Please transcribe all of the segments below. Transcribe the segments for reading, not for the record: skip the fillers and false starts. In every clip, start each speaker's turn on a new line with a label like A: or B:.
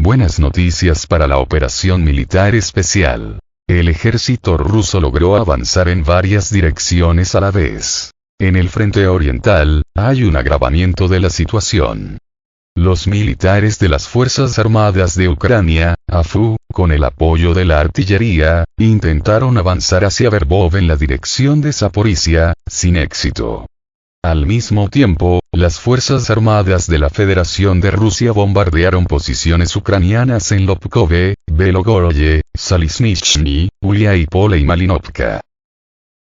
A: buenas noticias para la operación militar especial. El ejército ruso logró avanzar en varias direcciones a la vez. En el frente oriental, hay un agravamiento de la situación. Los militares de las Fuerzas Armadas de Ucrania, AFU, con el apoyo de la artillería, intentaron avanzar hacia Verbov en la dirección de Zaporizhia, sin éxito. Al mismo tiempo, las Fuerzas Armadas de la Federación de Rusia bombardearon posiciones ucranianas en Lobkove, Belogorye, Zaliznychny, Uliápole y Malinovka.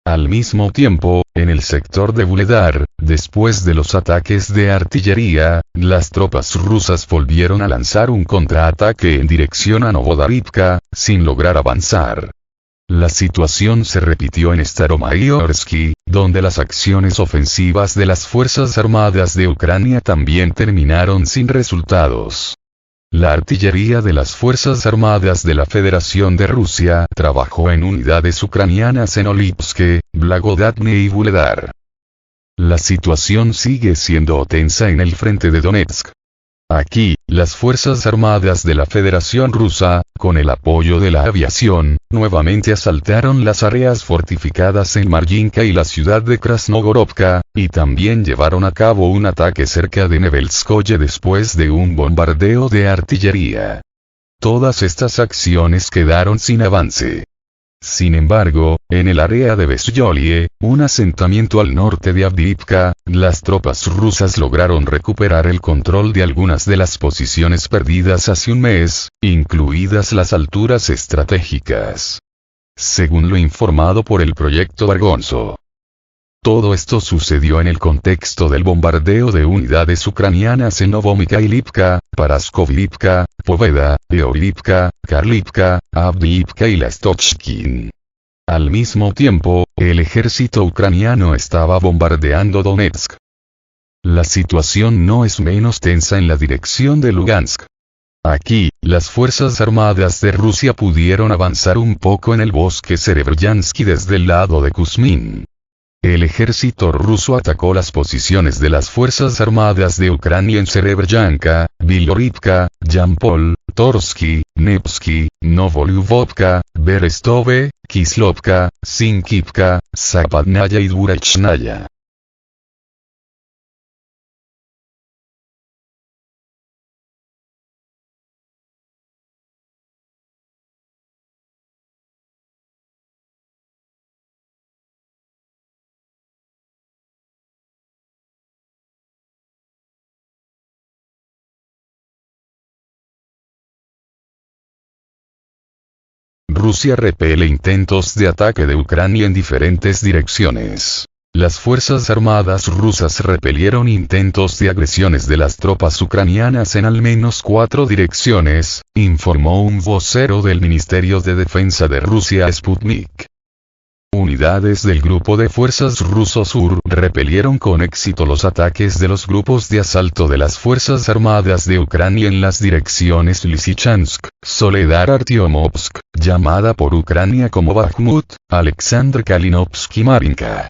A: Al mismo tiempo, en el sector de Vuhledar, después de los ataques de artillería, las tropas rusas volvieron a lanzar un contraataque en dirección a Novodarivka, sin lograr avanzar. La situación se repitió en Staromayorsky, donde las acciones ofensivas de las Fuerzas Armadas de Ucrania también terminaron sin resultados. La artillería de las Fuerzas Armadas de la Federación de Rusia trabajó en unidades ucranianas en Olipsk, Blagodatne y Vuhledar. La situación sigue siendo tensa en el frente de Donetsk. Aquí, las Fuerzas Armadas de la Federación Rusa, con el apoyo de la aviación, nuevamente asaltaron las áreas fortificadas en Marjinka y la ciudad de Krasnogorovka, y también llevaron a cabo un ataque cerca de Nevelskoye después de un bombardeo de artillería. Todas estas acciones quedaron sin avance. Sin embargo, en el área de Vesyolie, un asentamiento al norte de Avdiivka, las tropas rusas lograron recuperar el control de algunas de las posiciones perdidas hace un mes, incluidas las alturas estratégicas. Según lo informado por el proyecto Bargonzo. Todo esto sucedió en el contexto del bombardeo de unidades ucranianas en Novomikhailivka, Paraskovivka, Poveda, Eorivka, Karlivka, Avdiivka y Lastochkin. Al mismo tiempo, el ejército ucraniano estaba bombardeando Donetsk. La situación no es menos tensa en la dirección de Lugansk. Aquí, las Fuerzas Armadas de Rusia pudieron avanzar un poco en el bosque Serebryansky desde el lado de Kuzmin. El ejército ruso atacó las posiciones de las Fuerzas Armadas de Ucrania en Serebryanka, Bilorivka, Yampol, Torsky, Nevsky, Novolyubovka, Berestove, Kislovka, Sinkivka, Zapadnaya y Dvurechnaya. Rusia repele intentos de ataque de Ucrania en diferentes direcciones. Las Fuerzas Armadas rusas repelieron intentos de agresiones de las tropas ucranianas en al menos 4 direcciones, informó un vocero del Ministerio de Defensa de Rusia Sputnik. Unidades del Grupo de Fuerzas Ruso Sur repelieron con éxito los ataques de los grupos de asalto de las Fuerzas Armadas de Ucrania en las direcciones Lysychansk, Soledar Artyomovsk, llamada por Ucrania como Bakhmut, Alexandr Kalinovsk y Marinka.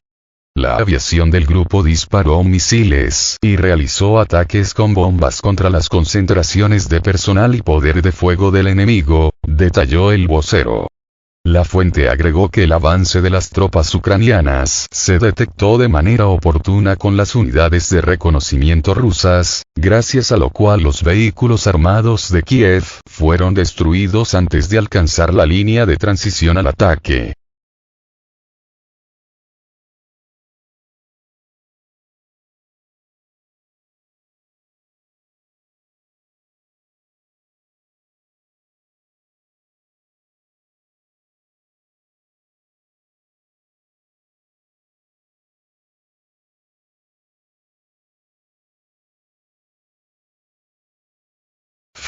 A: La aviación del grupo disparó misiles y realizó ataques con bombas contra las concentraciones de personal y poder de fuego del enemigo, detalló el vocero. La fuente agregó que el avance de las tropas ucranianas se detectó de manera oportuna con las unidades de reconocimiento rusas, gracias a lo cual los vehículos armados de Kiev fueron destruidos antes de alcanzar la línea de transición al ataque.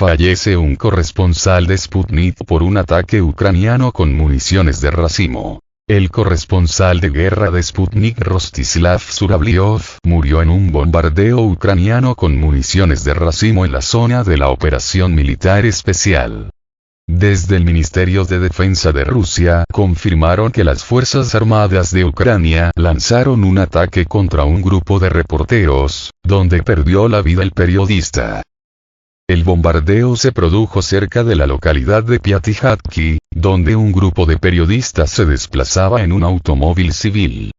A: Fallece un corresponsal de Sputnik por un ataque ucraniano con municiones de racimo. El corresponsal de guerra de Sputnik Rostislav Zurabliov murió en un bombardeo ucraniano con municiones de racimo en la zona de la operación militar especial. Desde el Ministerio de Defensa de Rusia confirmaron que las Fuerzas Armadas de Ucrania lanzaron un ataque contra un grupo de reporteros, donde perdió la vida el periodista. El bombardeo se produjo cerca de la localidad de Piatihatki, donde un grupo de periodistas se desplazaba en un automóvil civil.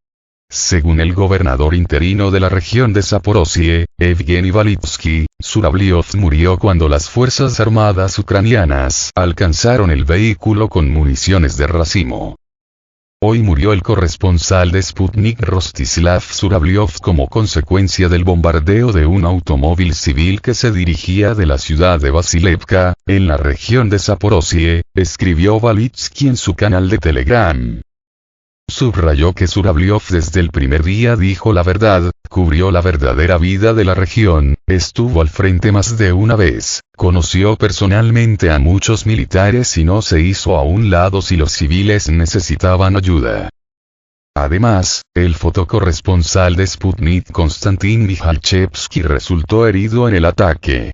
A: Según el gobernador interino de la región de Zaporozhye, Evgeny Valitsky, Zurabliov murió cuando las fuerzas armadas ucranianas alcanzaron el vehículo con municiones de racimo. Hoy murió el corresponsal de Sputnik Rostislav Zurabliov como consecuencia del bombardeo de un automóvil civil que se dirigía de la ciudad de Vasilevka, en la región de Zaporozhye, escribió Valitsky en su canal de Telegram. Subrayó que Zurabliov desde el primer día dijo la verdad, cubrió la verdadera vida de la región, estuvo al frente más de una vez, conoció personalmente a muchos militares y no se hizo a un lado si los civiles necesitaban ayuda. Además, el fotocorresponsal de Sputnik Konstantin Michalchevsky resultó herido en el ataque.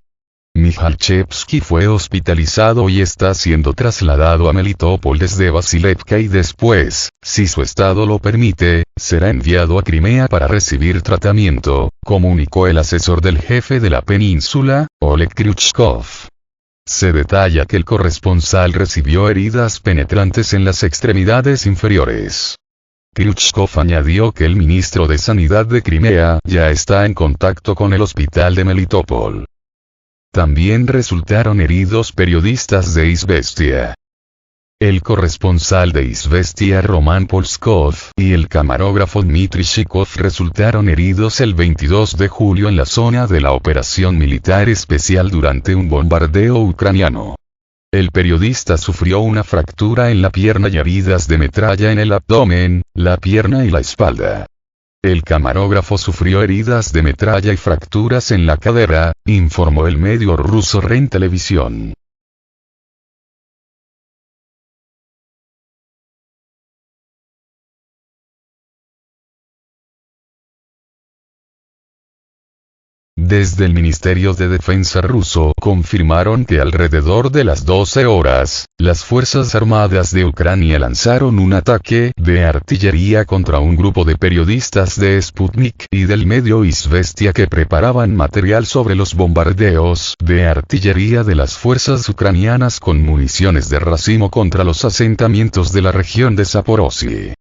A: Michalchevsky fue hospitalizado y está siendo trasladado a Melitopol desde Vasilevka y después, si su estado lo permite, será enviado a Crimea para recibir tratamiento, comunicó el asesor del jefe de la península, Oleg Kryuchkov. Se detalla que el corresponsal recibió heridas penetrantes en las extremidades inferiores. Kryuchkov añadió que el ministro de Sanidad de Crimea ya está en contacto con el hospital de Melitopol. También resultaron heridos periodistas de Izvestia. El corresponsal de Izvestia Roman Polskov y el camarógrafo Dmitry Shikov resultaron heridos el 22 de julio en la zona de la operación militar especial durante un bombardeo ucraniano. El periodista sufrió una fractura en la pierna y heridas de metralla en el abdomen, la pierna y la espalda. El camarógrafo sufrió heridas de metralla y fracturas en la cadera, informó el medio ruso REN Televisión. Desde el Ministerio de Defensa ruso confirmaron que alrededor de las 12 horas, las Fuerzas Armadas de Ucrania lanzaron un ataque de artillería contra un grupo de periodistas de Sputnik y del medio Izvestia que preparaban material sobre los bombardeos de artillería de las fuerzas ucranianas con municiones de racimo contra los asentamientos de la región de Zaporozhye.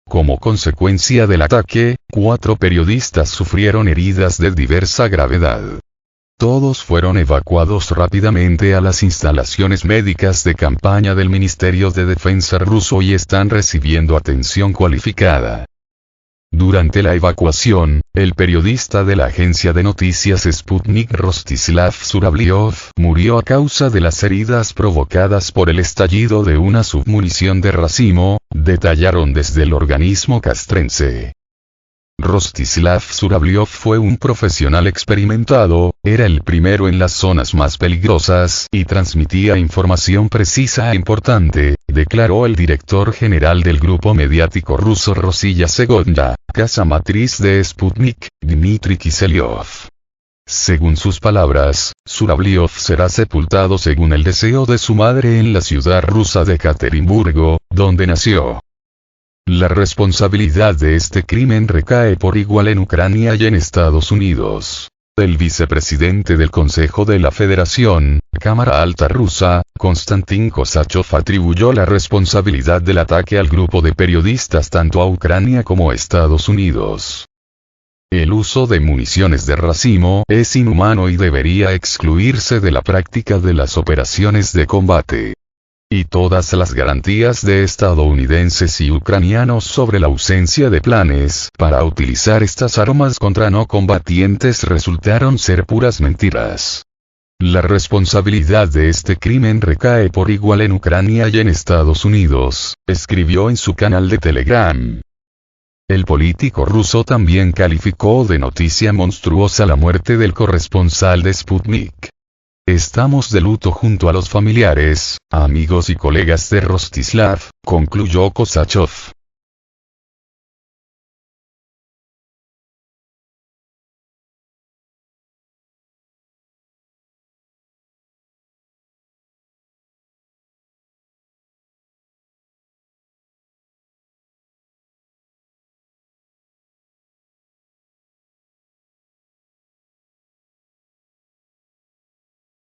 A: Como consecuencia del ataque, 4 periodistas sufrieron heridas de diversa gravedad. Todos fueron evacuados rápidamente a las instalaciones médicas de campaña del Ministerio de Defensa ruso y están recibiendo atención cualificada. Durante la evacuación, el periodista de la agencia de noticias Sputnik Rostislav Zurabliov murió a causa de las heridas provocadas por el estallido de una submunición de racimo, detallaron desde el organismo castrense. Rostislav Zurabliov fue un profesional experimentado, era el primero en las zonas más peligrosas y transmitía información precisa e importante, declaró el director general del grupo mediático ruso Rossiya Segovia, casa matriz de Sputnik, Dmitry Kiselyov. Según sus palabras, Zurabliov será sepultado según el deseo de su madre en la ciudad rusa de Ekaterimburgo, donde nació. La responsabilidad de este crimen recae por igual en Ucrania y en Estados Unidos. El vicepresidente del Consejo de la Federación, Cámara Alta rusa, Konstantin Kosachev atribuyó la responsabilidad del ataque al grupo de periodistas tanto a Ucrania como a Estados Unidos. El uso de municiones de racimo es inhumano y debería excluirse de la práctica de las operaciones de combate. Y todas las garantías de estadounidenses y ucranianos sobre la ausencia de planes para utilizar estas armas contra no combatientes resultaron ser puras mentiras. La responsabilidad de este crimen recae por igual en Ucrania y en Estados Unidos, escribió en su canal de Telegram. El político ruso también calificó de noticia monstruosa la muerte del corresponsal de Sputnik. Estamos de luto junto a los familiares, amigos y colegas de Rostislav, concluyó Kosachev.